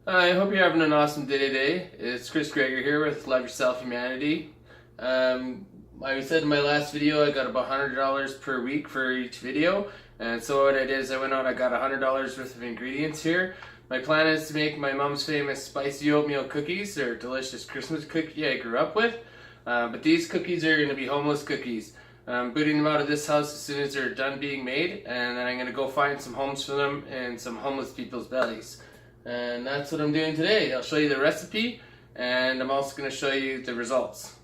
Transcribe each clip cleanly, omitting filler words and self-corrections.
I hope you're having an awesome day today. It's Chris Greger here with Love Yourself Humanity. Like I said in my last video, I got about $100 per week for each video. And so what I did is I went out, I got $100 worth of ingredients here. My plan is to make my mom's famous spicy oatmeal cookies. They're a delicious Christmas cookie I grew up with. But these cookies are going to be homeless cookies. I'm booting them out of this house as soon as they're done being made. And then I'm going to go find some homes for them in some homeless people's bellies. And that's what I'm doing today. I'll show you the recipe, and I'm also going to show you the results.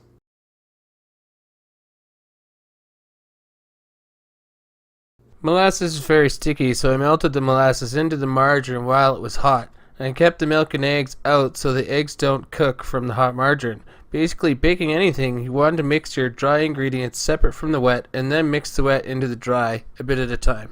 Molasses is very sticky, so I melted the molasses into the margarine while it was hot. And I kept the milk and eggs out so the eggs don't cook from the hot margarine. Basically, baking anything, you want to mix your dry ingredients separate from the wet, and then mix the wet into the dry, a bit at a time.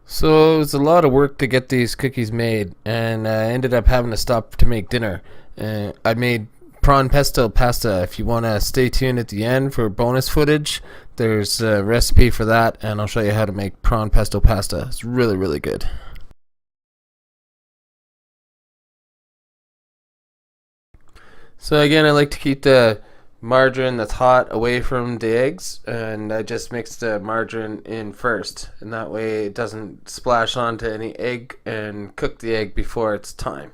So it was a lot of work to get these cookies made, and I ended up having to stop to make dinner. I made prawn pesto pasta. If you want to stay tuned at the end for bonus footage, there's a recipe for that, and I'll show you how to make prawn pesto pasta. It's really, really good. So again, I like to keep the margarine that's hot away from the eggs, and I just mix the margarine in first, and that way it doesn't splash onto any egg and cook the egg before it's time.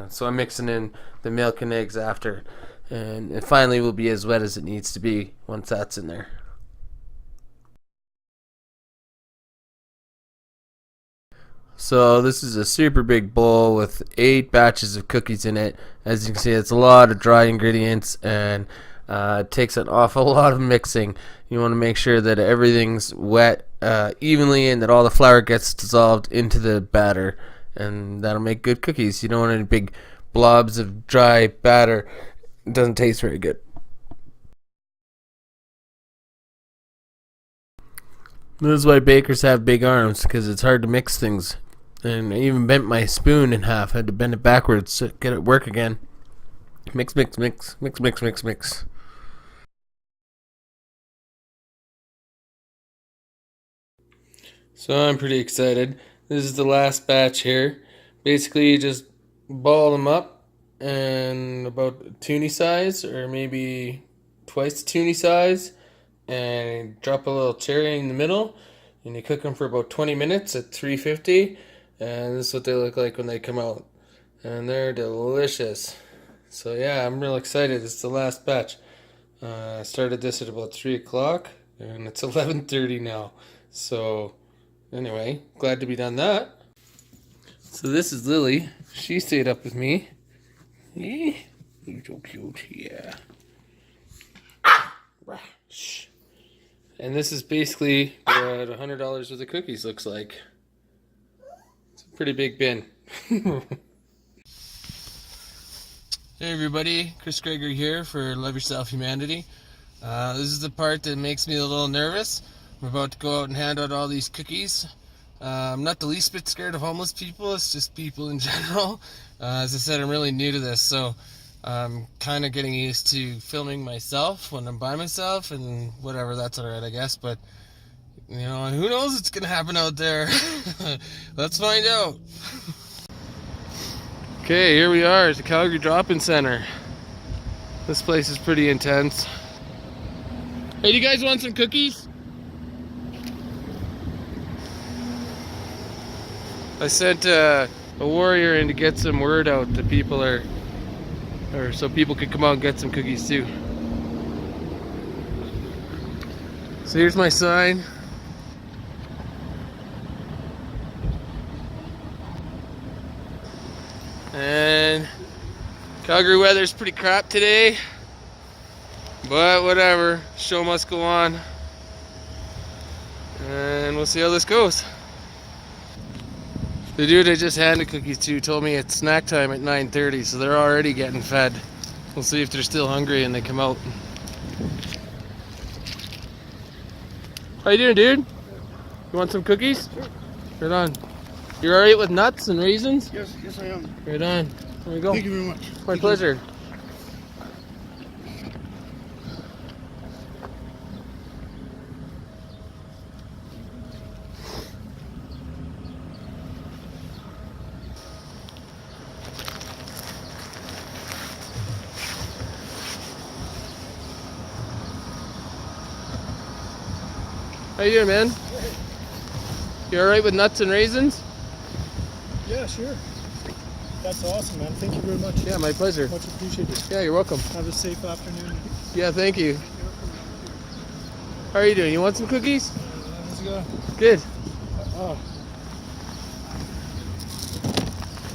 So I'm mixing in the milk and eggs after, and it finally will be as wet as it needs to be once that's in there. So this is a super big bowl with 8 batches of cookies in it. As you can see, it's a lot of dry ingredients, and it takes an awful lot of mixing. You want to make sure that everything's wet evenly and that all the flour gets dissolved into the batter, and that'll make good cookies. You don't want any big blobs of dry batter. It doesn't taste very good. This is why bakers have big arms, because it's hard to mix things. And I even bent my spoon in half. I had to bend it backwards to get it work again. Mix, mix, mix, mix, mix, mix, mix. So I'm pretty excited. This is the last batch here. Basically, you just ball them up and about toonie size, or maybe twice the toonie size, and drop a little cherry in the middle, and you cook them for about 20 minutes at 350. And this is what they look like when they come out, and they're delicious. So yeah, I'm real excited. It's the last batch. I started this at about 3 o'clock, and it's 11:30 now. So anyway, glad to be done that. So this is Lily. She stayed up with me. You're so cute, yeah. And this is basically what $100 worth of cookies looks like. Pretty big bin. Hey everybody, Chris Greger here for Love Yourself Humanity. This is the part that makes me a little nervous. I'm about to go out and hand out all these cookies. I'm not the least bit scared of homeless people, it's just people in general. As I said, I'm really new to this, so I'm kind of getting used to filming myself when I'm by myself, and whatever, that's alright I guess, but you know, who knows what's going to happen out there. Let's find out. Okay, here we are at the Calgary Drop-In Center. This place is pretty intense. Hey, do you guys want some cookies? I sent a warrior in to get some word out that people are, or so people could come out and get some cookies too. So here's my sign. And Calgary weather's pretty crap today, but whatever, show must go on, and we'll see how this goes. The dude I just handed cookies to told me it's snack time at 9:30, so they're already getting fed. We'll see if they're still hungry and they come out. How you doing, dude? You want some cookies? Sure. Right on. You're alright with nuts and raisins? Yes, I am. Right on. There we go. Thank you very much. My pleasure. you doing, man? You all right with nuts and raisins? Yeah, sure. That's awesome, man. Thank you very much. Yeah, my pleasure. Much appreciated. Yeah, you're welcome. Have a safe afternoon. Yeah, thank you. How are you doing? You want some cookies? Let's go. Good. Oh.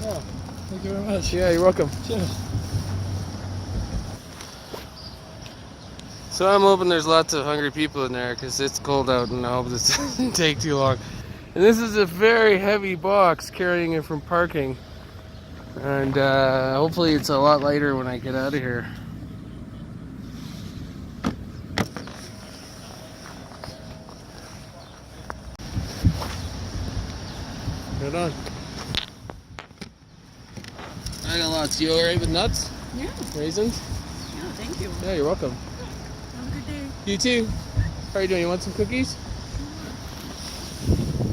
Yeah. Thank you very much. Yeah, you're welcome. Cheers. So I'm hoping there's lots of hungry people in there because it's cold out, and I hope this doesn't take too long. And this is a very heavy box carrying it from parking. And hopefully it's a lot lighter when I get out of here. Hold on. I got lots. You alright with nuts? Yeah. Raisins? Yeah, thank you. Yeah, you're welcome. Have a good day. You too. How are you doing? You want some cookies?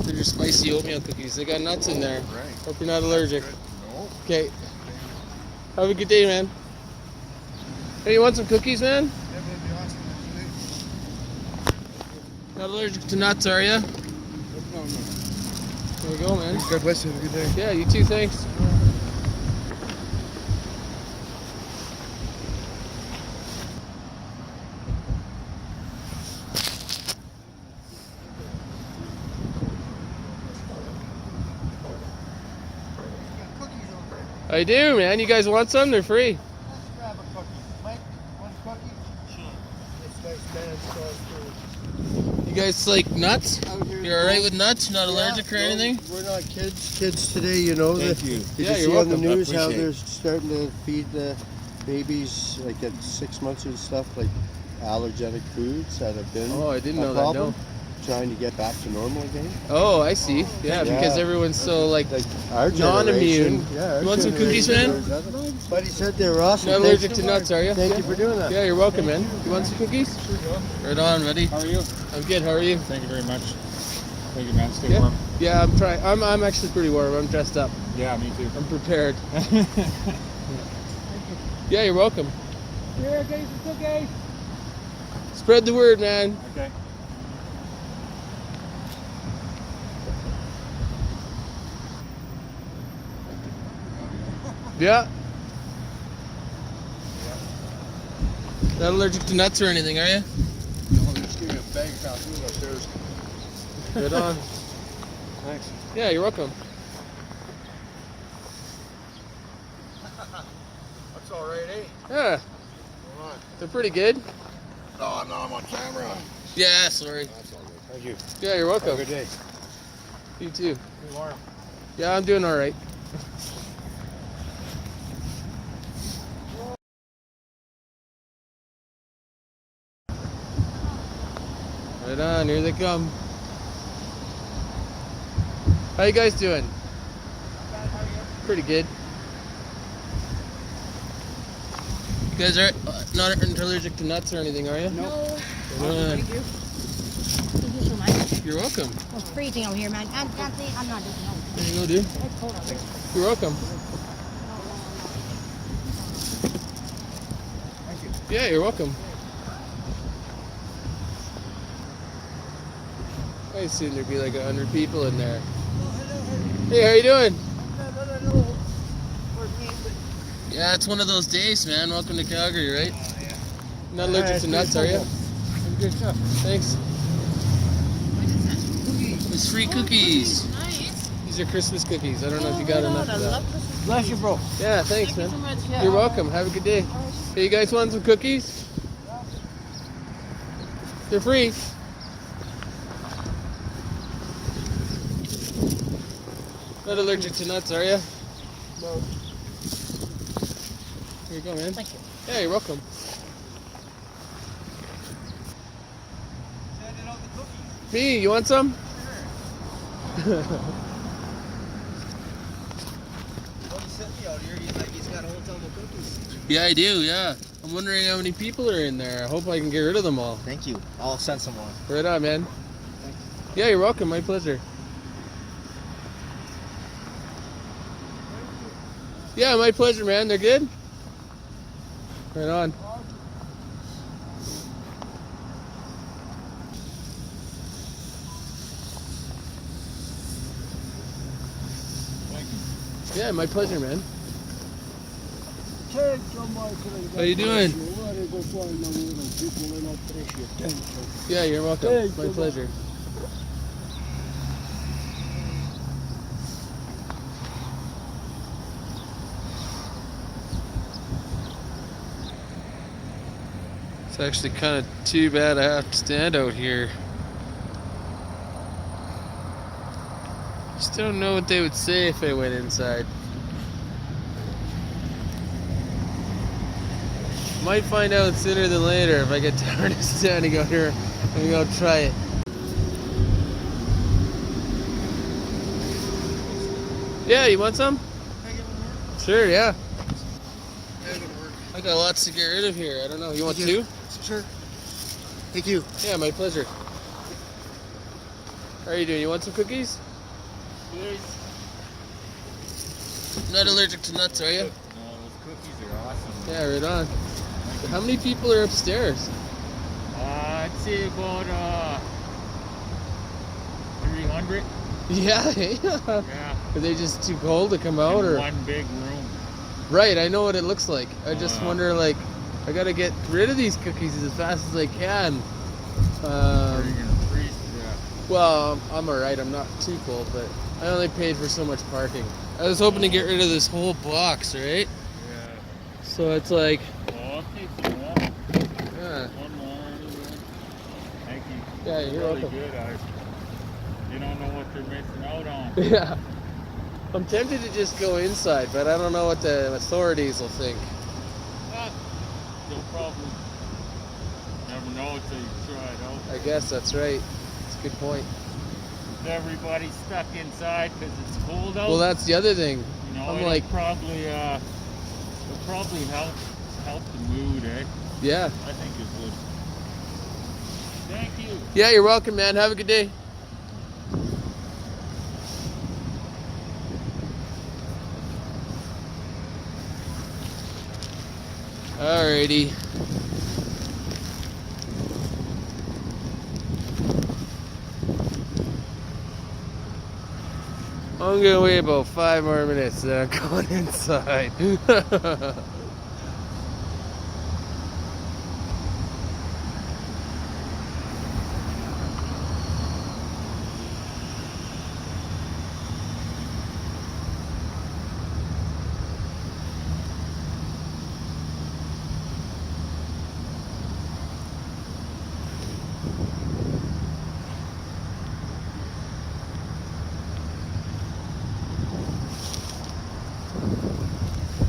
They're your spicy oatmeal cookies. They got nuts in there. Right. Hope you're not allergic. No. Okay. Have a good day, man. Hey, you want some cookies, man? Yeah, that'd be awesome. Not allergic to nuts, are you? No. There you go, man. God bless you. Have a good day. Yeah, you too, thanks. I do, man. You guys want some? They're free. Let's grab a cookie. Mike, one cookie? Sure. This nice man stars You guys like nuts? out here. You're alright with nuts? You're not allergic or Yeah, no, anything? We're not kids today, you know. Thank you. Did Yeah, you you're see on the welcome. I news how appreciate they're it. starting to feed the babies like at 6 months and stuff, like allergenic foods that have been Oh, I didn't a know that, problem, no. trying to get back to normal again. Oh, I see. Yeah, because Yeah. everyone's so like Our non-immune. generation- Yeah, our You want some cookies, man? generation. But he said they were awesome. not Thanks- allergic to nuts, are you? Thank you for doing that. Yeah, you're welcome, man. You want some cookies? Right on, buddy. How are you? I'm good. How are you? Thank you very much. Thank you, man. Stay Yeah. warm. Yeah, I'm trying. I'm actually pretty warm. I'm dressed up. Yeah, me too. I'm prepared. Yeah, you're welcome. Here, guys, some cookies. Spread the word, man. Okay. Yeah. Not allergic to nuts or anything, are you? No, just give me a bag of food upstairs. Right on. Thanks. Yeah, you're welcome. That's all right, eh? Yeah, Hold on. they're pretty good. No, I'm on camera. Yeah, sorry. That's all good. Thank you. Yeah, you're Have a welcome. good day. You too. Be warm. Yeah, I'm doing all right. Right on, here they come. How you guys doing? Pretty good. You guys are not allergic to nuts or anything, are you? No. Right on. Thank you. Thank you so much. You're welcome. It's freezing out here, man. I'm not doing no. There you go, dude. It's cold out here. You're welcome. Thank you. Yeah, you're welcome. I assume there'd be like 100 people in there. Hey, how you doing? Yeah, it's one of those days, man. Welcome to Calgary, right? Not allergic to nuts, are you? Good stuff. Thanks. It's free cookies. Nice. These are Christmas cookies. I don't know if you got enough of that. Bless you, bro. Yeah, thanks, man. so much. Yeah. You're welcome. Have a good day. Hey, you guys want some cookies? They're free. Not allergic to nuts, are you? No. Here you go, man. Thank you. Yeah, you're welcome. Me, you want some? Well, he sent me out here. He's like, he's got a whole ton of cookies. Yeah, I do, yeah. I'm wondering how many people are in there. I hope I can get rid of them all. Thank you. I'll send some more. Right on, man. Yeah, you're welcome. My pleasure. Yeah, my pleasure, man. They're good? Right on. Yeah, my pleasure, man. Take some more. How you doing? Yeah, you're welcome. Hey, My come pleasure. It's actually kind of too bad I have to stand out here. Just don't know what they would say if I went inside. Might find out sooner than later if I get tired of standing out here. Maybe I'll try it. Yeah, you want some? Sure, yeah. I got lots to get rid of here. I don't know. You want two? Sure. Thank you. Yeah, my pleasure. How are you doing? You want some cookies? Not allergic to nuts, are you? No, those cookies are awesome. Yeah, right on. How many people are upstairs? I'd say about 300. Yeah, yeah. Yeah. Are they just too cold to come out, In or? one big room. Right, I know what it looks like. I just wonder, like, I gotta get rid of these cookies as fast as I can. Or you're gonna freeze to death. Well, I'm alright. I'm not too cold, but I only paid for so much parking. I was hoping to get rid of this whole box, right? Yeah. So it's like, Oh, I'll take some more. yeah, One more. Thank you. yeah, you're Really welcome. good. You don't know what they're missing out on. Yeah. I'm tempted to just go inside, but I don't know what the authorities will think. You'll probably never know until you try it out. I guess that's right. That's a good point. Everybody's stuck inside because it's cold out. Well, that's the other thing. you know, I'm it'll like, probably help the mood, eh? yeah. I think it would. Thank you. Yeah, you're welcome, man. Have a good day. Alrighty. I'm gonna wait about 5 more minutes, then I'm going inside.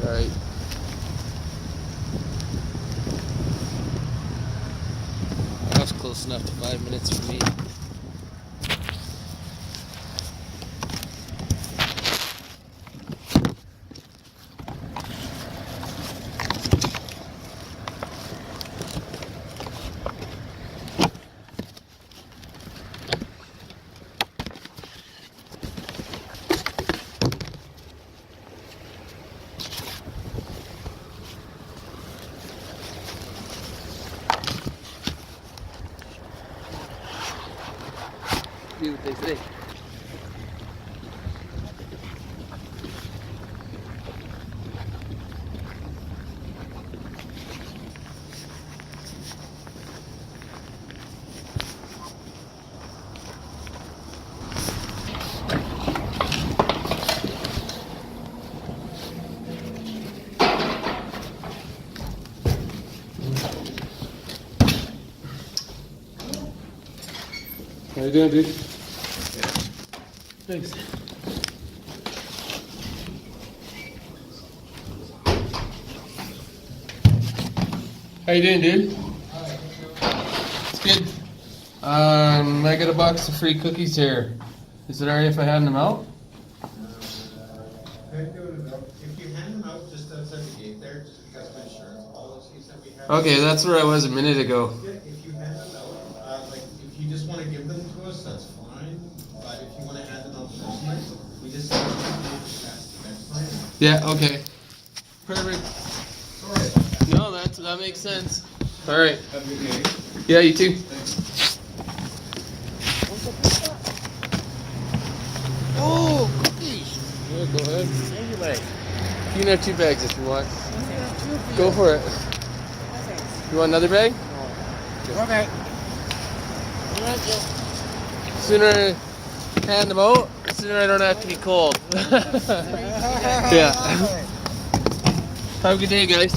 Alright. That's close enough to 5 minutes for me. See what they say. How you doing, dude? Thanks. How you doing, dude? It's good. I got a box of free cookies here. Is it alright if I hand them out? If you hand them out just outside the gate there, just because of insurance policies that we have. Okay, that's where I was a minute ago. Yeah, if you hand them out, like, if you just wanna give them to us, that's fine, but if you wanna hand them out personally, we just have to pass the next time. Yeah, okay. Perfect. Sorry. No, that makes sense. Alright. Have a good day. Yeah, you too. Oh, cookies. Yeah, Go ahead. Thank you, mate. You can have 2 bags if you want. Go for it. You want another bag? Okay. Sooner I hand them out, the sooner I don't have to be cold. Yeah. Have a good day, guys.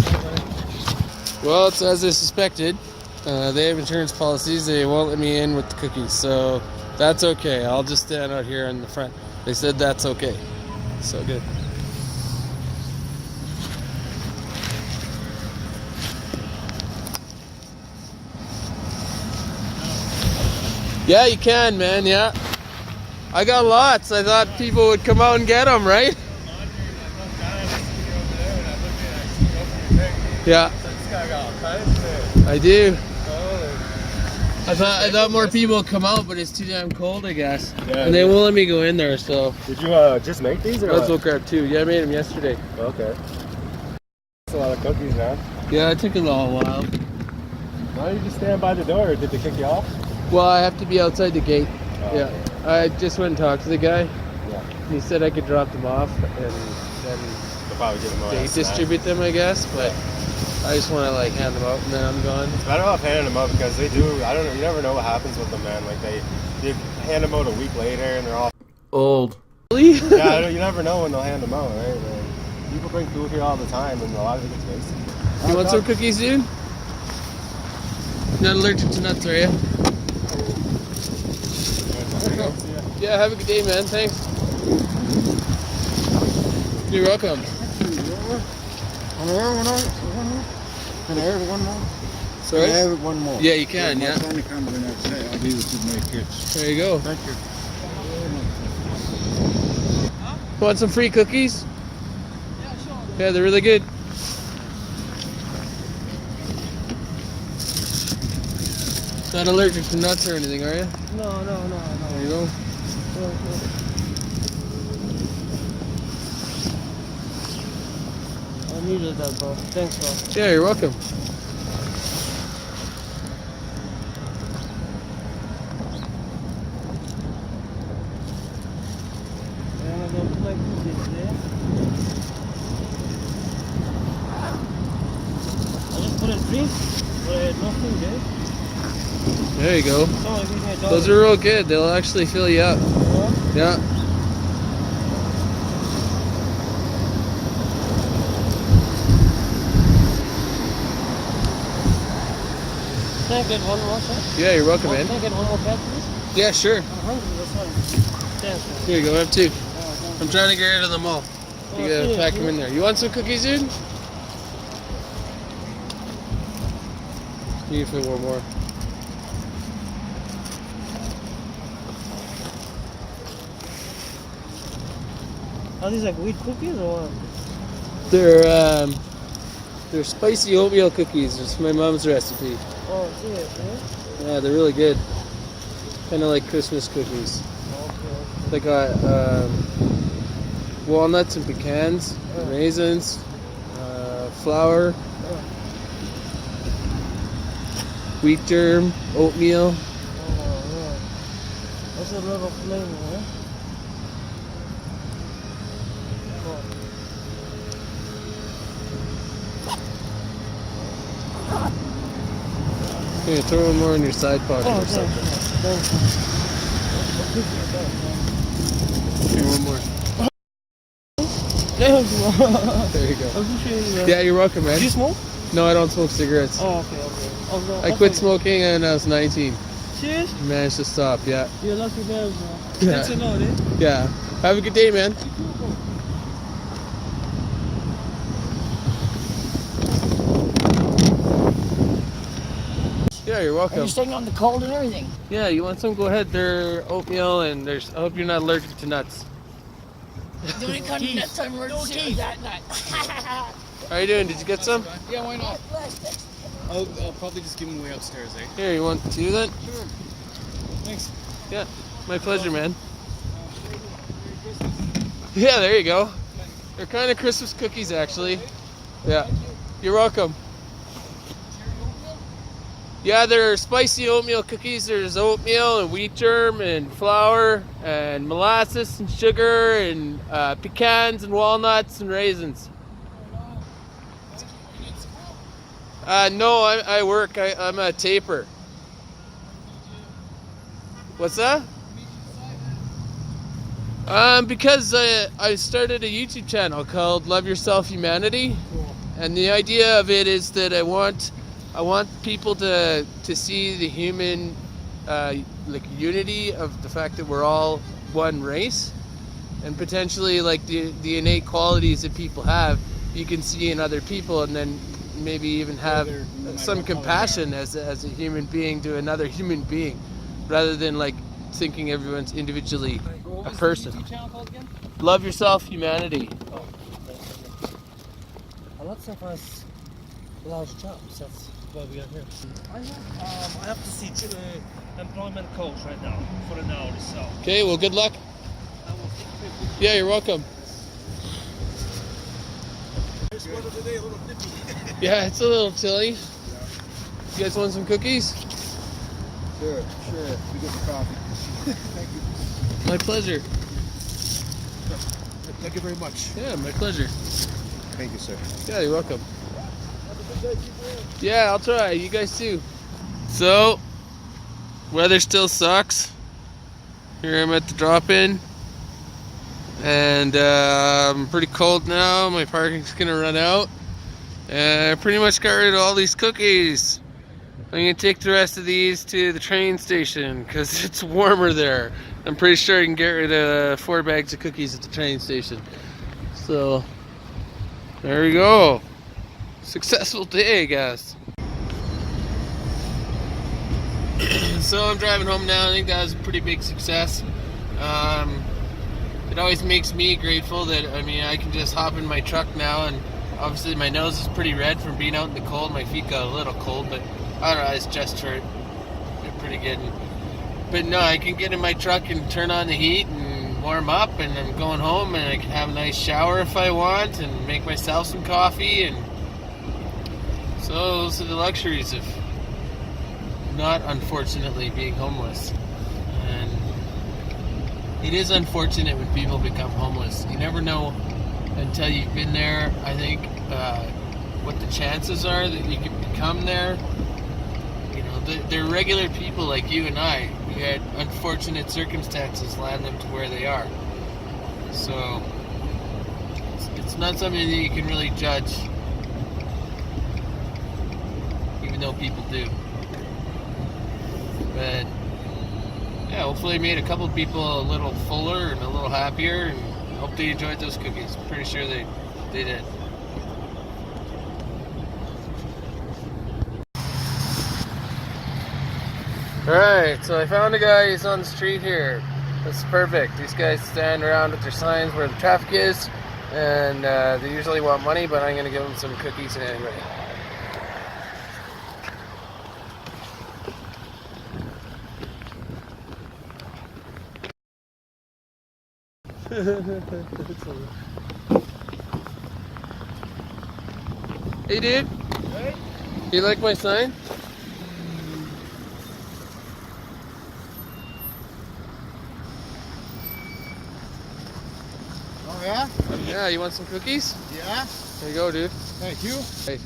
Well, it's as I suspected. They have insurance policies. They won't let me in with the cookies, so that's okay. I'll just stand out here in the front. They said that's okay. So good. Yeah, you can, man. Yeah. I got lots. I thought people would come out and get them, right? Yeah. I do. I thought more people would come out, but it's too damn cold, I guess. Yeah, And they won't let me go in there, so. Did you just make these or Let's what? go grab 2. Yeah, I made them yesterday. Okay. That's a lot of cookies, man. Yeah, it took a little while. Why don't you just stand by the door? Or did they kick you off? Well, I have to be outside the gate. Oh, Yeah. okay. I just went and talked to the guy. Yeah. He said I could drop them off and then They'll probably give them away. they as snacks. distribute them, I guess. But I just want to like hand them out and then I'm gone. It's better off handing them out because they do. I don't know. You never know what happens with them, man. Like they hand them out a week later and they're all. Old. Really? Yeah, you never know when they'll hand them out, right? Like, people bring food here all the time and a lot of it gets wasted. You want some cookies, dude? You're not allergic to nuts, are you? Yeah, have a good day, man. Thanks. You're welcome. Can I have one more? Sorry? Can I have one more? Yeah, you can, My yeah. son comes in and say, I'll leave it to my kids. There you go. Thank you. Want some free cookies? Yeah, they're really good. Not allergic to nuts or anything, are you? No. There you go. I needed that, bro. Thanks, bro. Yeah, you're welcome. I just put a drink, but I had nothing there. There you go. Someone gives me a dollar. Those are real good. They'll actually fill you up. Yeah. Can I get one more, sir? Yeah, you're welcome, Can man. I get one more pack, please? Yeah, sure. I'm hungry, that's fine. Thanks, man. Here you go. I have 2. Thank I'm trying to get rid of them all. You gotta serious, pack them dude? in there. You want some cookies, dude? You can fit one more. Are these like wheat cookies or what? They're spicy oatmeal cookies. It's my mom's recipe. Oh, serious, yeah? Yeah, they're really good. Kind of like Christmas cookies. Okay. They got walnuts and pecans, raisins, flour, wheat germ, oatmeal. Oh, yeah. That's a lot of flavor, huh? Here, throw one more in your side pocket Oh, or something. thanks. Here, one more. Thanks, bro. There you go. I appreciate it, man. Yeah, you're welcome, man. Do you smoke? No, I don't smoke cigarettes. Oh, okay. I quit smoking when I was 19. Serious? Managed to stop, yeah. You're lucky man, bro. Yeah. Thanks a lot, eh? Yeah. Have a good day, man. Yeah, you're welcome. You're staying on the cold and everything. Yeah, you want some? Go ahead. They're oatmeal and there's. I hope you're not allergic to nuts. The only kind of nuts I'm allergic to is that nut. How you doing? Did you get some? Yeah, why not? I'll probably just give them away upstairs, eh? Here, you want 2 then? Sure. Thanks. Yeah, my pleasure, man. Yeah, there you go. They're kind of Christmas cookies, actually. Yeah, you're welcome. Yeah, there are spicy oatmeal cookies. There's oatmeal and wheat germ and flour and molasses and sugar and pecans and walnuts and raisins. No, I work. I'm a taper. What's that? Because I started a YouTube channel called Love Yourself Humanity, and the idea of it is that I want people to see the human like unity of the fact that we're all one race, and potentially like the innate qualities that people have, you can see in other people, and then maybe even have some compassion as a human being to another human being, rather than like thinking everyone's individually a person. What's the YouTube channel called again? Love Yourself Humanity. A lot of us large jobs. That's why we are here. I have to see employment coach right now for an hour or so. Okay, well, good luck. Yeah, you're welcome. Yeah, it's a little chilly. You guys want some cookies? Sure. We get the coffee. Thank you. My pleasure. Thank you very much. Yeah, my pleasure. Thank you, sir. Yeah, you're welcome. Yeah, I'll try. You guys too. So, weather still sucks. Here I'm at the drop-in. And I'm pretty cold now. My parking's gonna run out. And I pretty much got rid of all these cookies. I'm gonna take the rest of these to the train station because it's warmer there. I'm pretty sure I can get rid of 4 bags of cookies at the train station. So, there we go. Successful day, I guess. So I'm driving home now. I think that was a pretty big success. It always makes me grateful that, I mean, I can just hop in my truck now, and obviously my nose is pretty red from being out in the cold. My feet got a little cold, but I don't know, it's just hurt. They're pretty good. But no, I can get in my truck and turn on the heat and warm up, and I'm going home, and I can have a nice shower if I want and make myself some coffee. And so those are the luxuries of not, unfortunately, being homeless. And it is unfortunate when people become homeless. You never know until you've been there, I think, what the chances are that you could become there. You know, they're regular people like you and I. We had unfortunate circumstances land them to where they are. So it's not something that you can really judge, even though people do. But yeah, hopefully I made a couple people a little fuller and a little happier, and hope they enjoyed those cookies. Pretty sure they did. Alright, so I found a guy. He's on the street here. That's perfect. These guys stand around with their signs where the traffic is, and they usually want money, but I'm going to give them some cookies anyway. Hey dude, hey. You like my sign? Oh yeah? Yeah, you want some cookies? Yeah. There you go, dude. Thank you. Hey.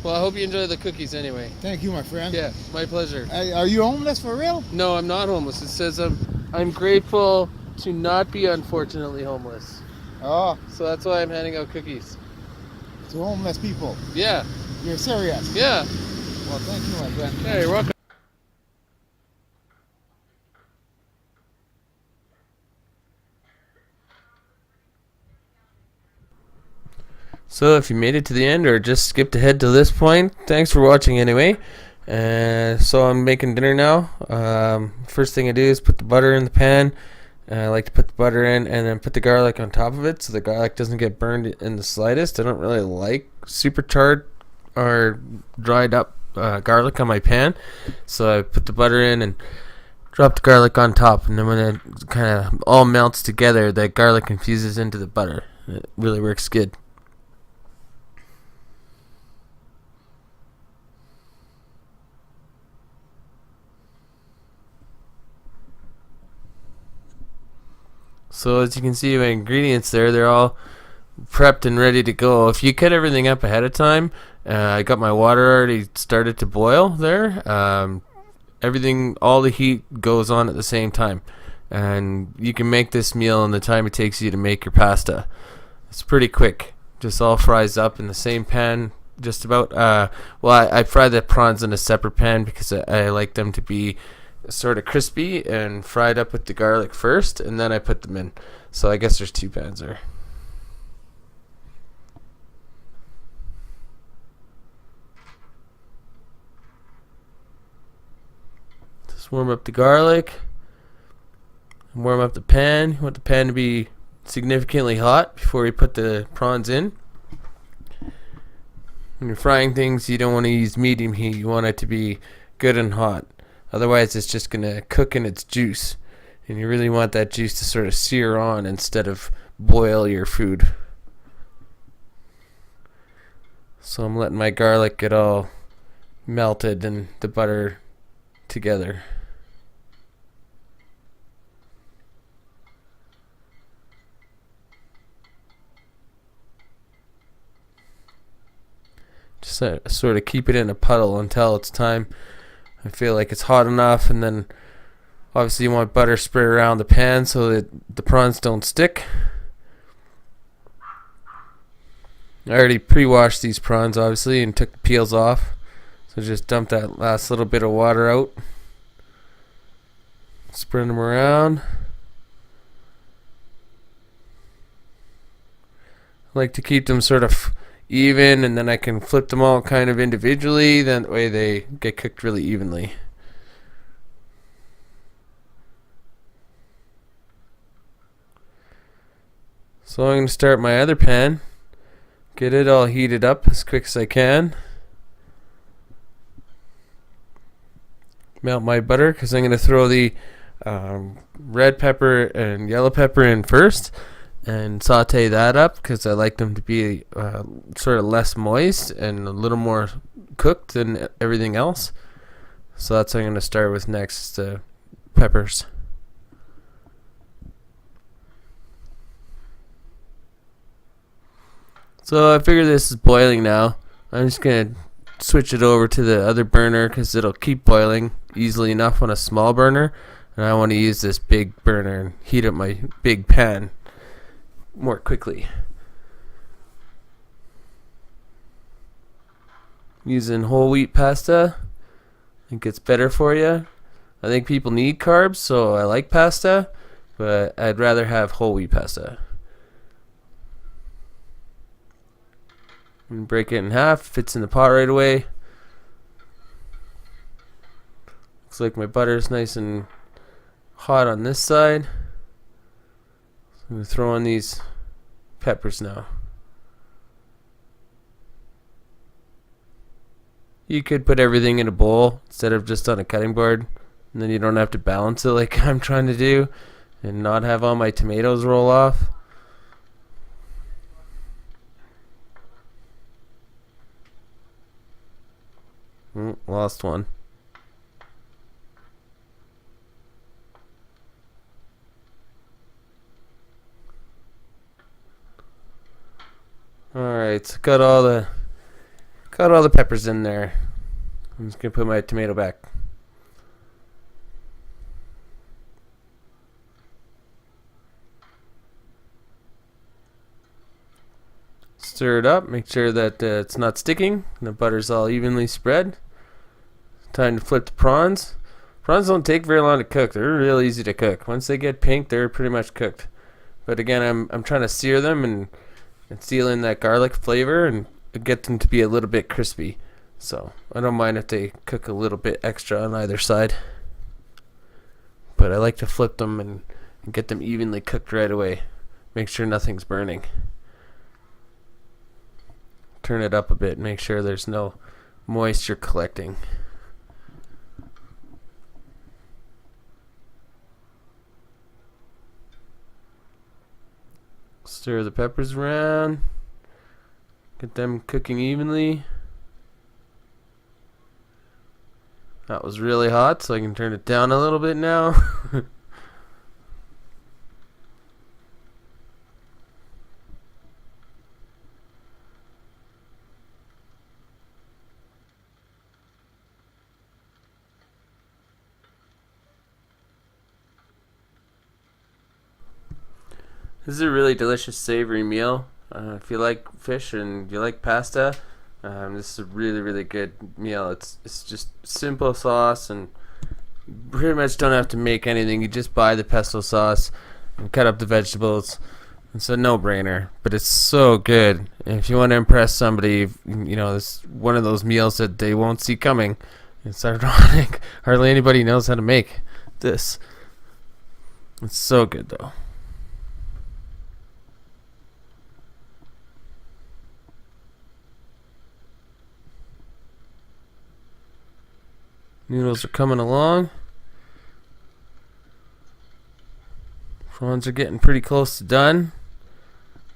Well, I hope you enjoy the cookies anyway. Thank you, my friend. Yeah, my pleasure. Are you homeless for real? No, I'm not homeless. It says I'm grateful to not be unfortunately homeless. Oh. So that's why I'm handing out cookies. To homeless people? Yeah. You're serious? Yeah. Well, thank you, my friend. Yeah, you're welcome. So if you made it to the end or just skipped ahead to this point, thanks for watching anyway. So I'm making dinner now. First thing I do is put the butter in the pan. I like to put the butter in and then put the garlic on top of it so the garlic doesn't get burned in the slightest. I don't really like super charred or dried up garlic on my pan. So I put the butter in and drop the garlic on top. And then when it kind of all melts together, the garlic infuses into the butter. It really works good. So as you can see, my ingredients there, they're all prepped and ready to go. If you cut everything up ahead of time, I got my water already started to boil there. Everything, all the heat goes on at the same time, and you can make this meal in the time it takes you to make your pasta. It's pretty quick. Just all fries up in the same pan. Just about. I fry the prawns in a separate pan because I like them to be sort of crispy and fried up with the garlic first, and then I put them in. So I guess there's 2 pans there. Just warm up the garlic. Warm up the pan. You want the pan to be significantly hot before you put the prawns in. When you're frying things, you don't want to use medium heat. You want it to be good and hot. Otherwise, it's just going to cook in its juice. And you really want that juice to sort of sear on instead of boil your food. So I'm letting my garlic get all melted and the butter together. Just sort of keep it in a puddle until it's time. I feel like it's hot enough, and then obviously you want butter sprayed around the pan so that the prawns don't stick. I already pre-washed these prawns obviously and took the peels off. So just dump that last little bit of water out. Spread them around. I like to keep them sort of even, and then I can flip them all kind of individually. Then that way they get cooked really evenly. So I'm going to start my other pan. Get it all heated up as quick as I can. Melt my butter because I'm going to throw the red pepper and yellow pepper in first and saute that up because I like them to be sort of less moist and a little more cooked than everything else. So that's what I'm going to start with next, the peppers. So I figure this is boiling now. I'm just going to switch it over to the other burner because it'll keep boiling easily enough on a small burner. And I want to use this big burner and heat up my big pan more quickly. Using whole wheat pasta, I think it's better for you. I think people need carbs, so I like pasta, but I'd rather have whole wheat pasta. And break it in half, fits in the pot right away. Looks like my butter's nice and hot on this side. So I'm going to throw on these peppers now. You could put everything in a bowl instead of just on a cutting board, and then you don't have to balance it like I'm trying to do and not have all my tomatoes roll off. Lost one. Alright, so got all the peppers in there. I'm just gonna put my tomato back. Stir it up, make sure that it's not sticking and the butter's all evenly spread. Time to flip the prawns. Prawns don't take very long to cook. They're real easy to cook. Once they get pink, they're pretty much cooked. But again, I'm trying to sear them and seal in that garlic flavor and get them to be a little bit crispy. So I don't mind if they cook a little bit extra on either side. But I like to flip them and get them evenly cooked right away. Make sure nothing's burning. Turn it up a bit, make sure there's no moisture collecting. Stir the peppers around. Get them cooking evenly. That was really hot, so I can turn it down a little bit now. This is a really delicious savory meal. If you like fish and you like pasta, this is a really good meal. It's just simple sauce, and you pretty much don't have to make anything. You just buy the pesto sauce and cut up the vegetables. It's a no-brainer, but it's so good. And if you want to impress somebody, you know, it's one of those meals that they won't see coming. It's ironic. Hardly anybody knows how to make this. It's so good, though. Noodles are coming along. Prawns are getting pretty close to done.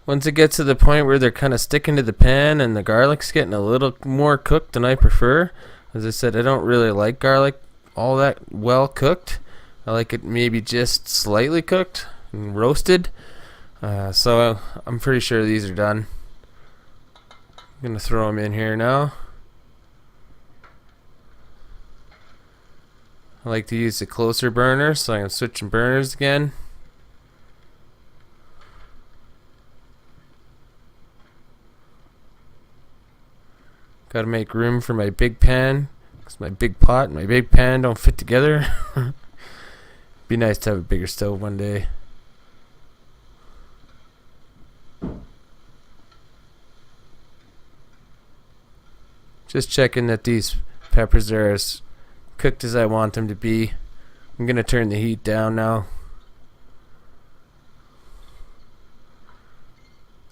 Once it gets to the point where they're kind of sticking to the pan and the garlic's getting a little more cooked than I prefer. As I said, I don't really like garlic all that well cooked. I like it maybe just slightly cooked and roasted. So I'm pretty sure these are done. I'm going to throw them in here now. I like to use the closer burner, so I'm switching burners again. Gotta make room for my big pan, because my big pot and my big pan don't fit together. Be nice to have a bigger stove one day. Just checking that these peppers are as cooked as I want them to be. I'm gonna turn the heat down now.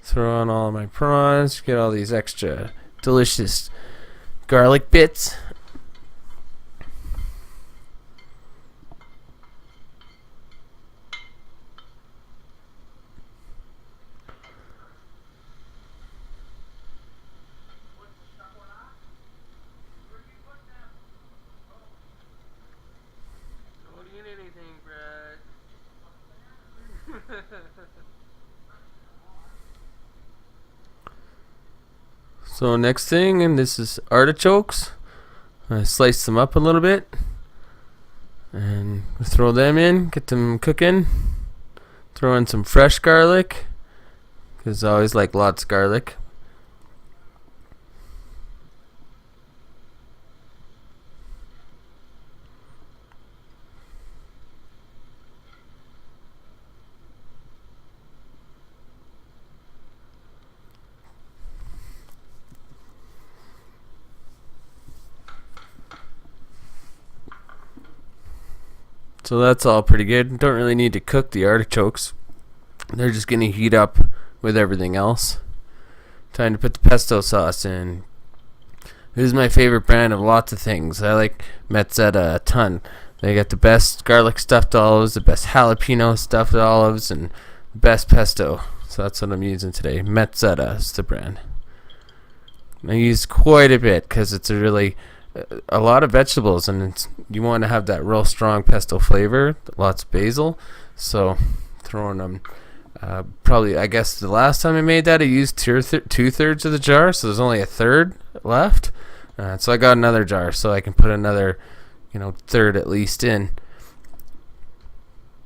Throw on all of my prawns, get all these extra delicious garlic bits. Don't eat anything, Brad. So next thing, and this is artichokes. I slice them up a little bit and throw them in, get them cooking. Throw in some fresh garlic, because I always like lots of garlic. So that's all pretty good. Don't really need to cook the artichokes. They're just going to heat up with everything else. Time to put the pesto sauce in. This is my favorite brand of lots of things. I like Mezzetta a ton. They got the best garlic stuffed olives, the best jalapeno stuffed olives, and the best pesto. So that's what I'm using today. Mezzetta is the brand. I use quite a bit because it's a lot of vegetables, and you want to have that real strong pesto flavor. Lots of basil, so throwing them. Probably, I guess the last time I made that, I used 2/3 of the jar, so there's only a third left. So I got another jar, so I can put another, third at least in.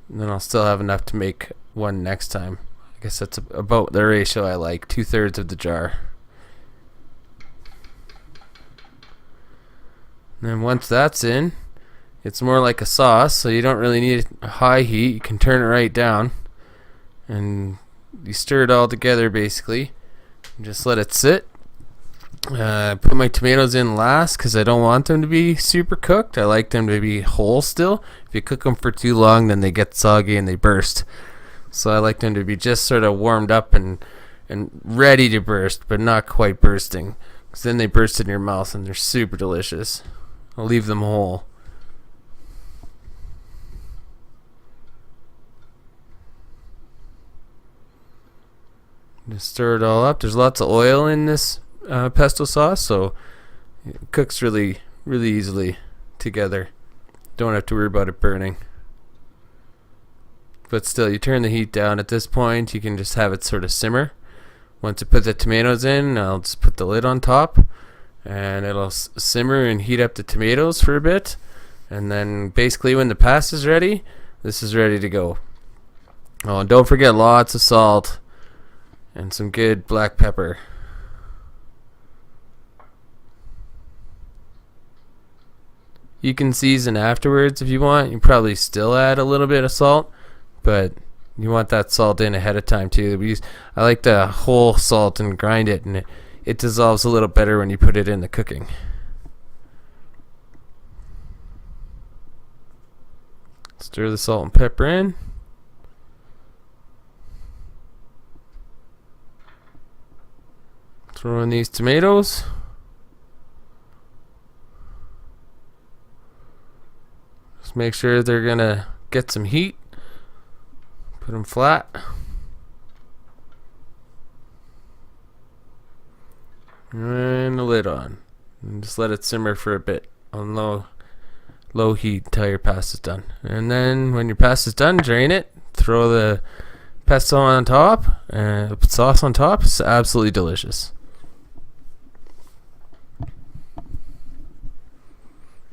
And then I'll still have enough to make one next time. I guess that's about the ratio I like, 2/3 of the jar. And then once that's in, it's more like a sauce, so you don't really need a high heat. You can turn it right down, and you stir it all together basically. Just let it sit. Put my tomatoes in last because I don't want them to be super cooked. I like them to be whole still. If you cook them for too long, then they get soggy and they burst. So I like them to be just sort of warmed up and ready to burst, but not quite bursting, because then they burst in your mouth and they're super delicious. I'll leave them whole. Just stir it all up. There's lots of oil in this pesto sauce, so it cooks really easily together. Don't have to worry about it burning. But still, you turn the heat down. At this point, you can just have it sort of simmer. Once you put the tomatoes in, I'll just put the lid on top, and it'll simmer and heat up the tomatoes for a bit. And then basically when the pasta's ready, this is ready to go. Oh, and don't forget lots of salt and some good black pepper. You can season afterwards if you want. You probably still add a little bit of salt, but you want that salt in ahead of time too. I like the whole salt and grind it, and it dissolves a little better when you put it in the cooking. Stir the salt and pepper in. Throw in these tomatoes. Just make sure they're gonna get some heat. Put them flat. And the lid on. And just let it simmer for a bit on low heat until your pasta's done. And then when your pasta's done, drain it. Throw the pesto on top and sauce on top. It's absolutely delicious.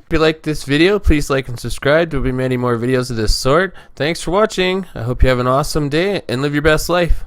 If you like this video, please like and subscribe. There will be many more videos of this sort. Thanks for watching. I hope you have an awesome day and live your best life.